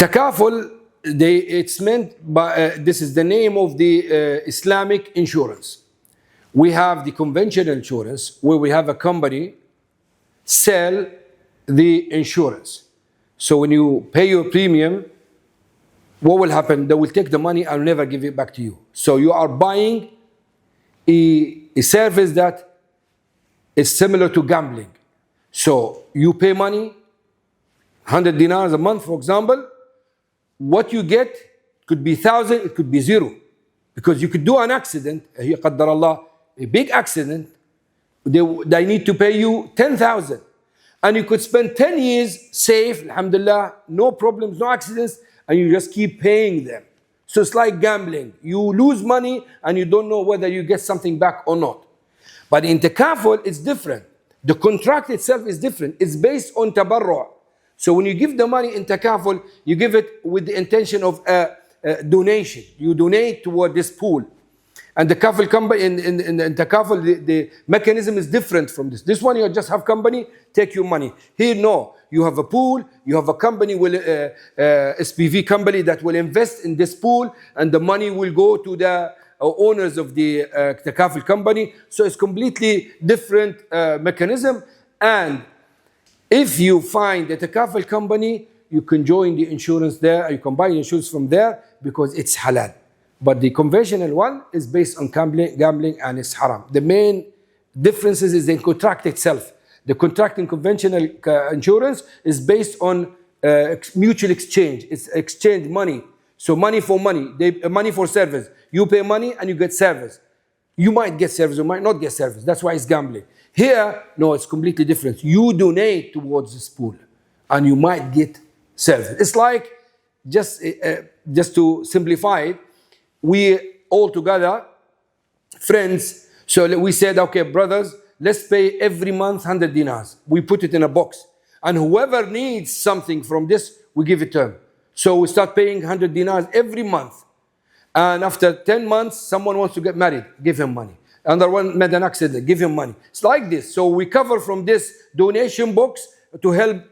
Takaful, it's meant by, this is the name of the Islamic insurance. We have the conventional insurance where we have a company sell the insurance. So when you pay your premium, what will happen? They will take the money and never give it back to you. So you are buying a service that is similar to gambling. So you pay money, 100 dinars a month, for example. What you get could be 1,000, it could be 0. Because you could do an accident, قدر الله, a big accident, they need to pay you 10,000. And you could spend 10 years safe, alhamdulillah, no problems, no accidents, and you just keep paying them. So it's like gambling. You lose money and you don't know whether you get something back or not. But in Takaful, it's different. The contract itself is different. It's based on tabarru'. So when you give the money in Takaful, you give it with the intention of donation. You donate toward this pool. And the Takaful company, in Takaful, the mechanism is different from this. This one, you just have company, take your money. Here, no. You have a pool, you have a company, SPV company that will invest in this pool, and the money will go to the owners of the Takaful company. So it's completely different mechanism. And if you find a Takaful company, you can join the insurance there, you can buy insurance from there because it's halal. But the conventional one is based on gambling and it's haram. The main differences is the contract itself. The contract in conventional insurance is based on mutual exchange. It's exchange money. So money for money, money for service. You pay money and you get service. You might get service or might not get service. That's why it's gambling. Here, no, it's completely different. You donate towards this pool and you might get service. It's like, just to simplify it, we all together, friends, so we said, okay, brothers, let's pay every month 100 dinars. We put it in a box. And whoever needs something from this, we give it to him. So we start paying 100 dinars every month. And after 10 months, someone wants to get married, give him money. Another one made an accident, give him money. It's like this. So we cover from this donation box to help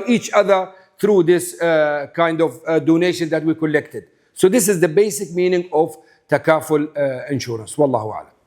each other through this kind of donation that we collected. So this is the basic meaning of Takaful insurance. Wallahu a'lam.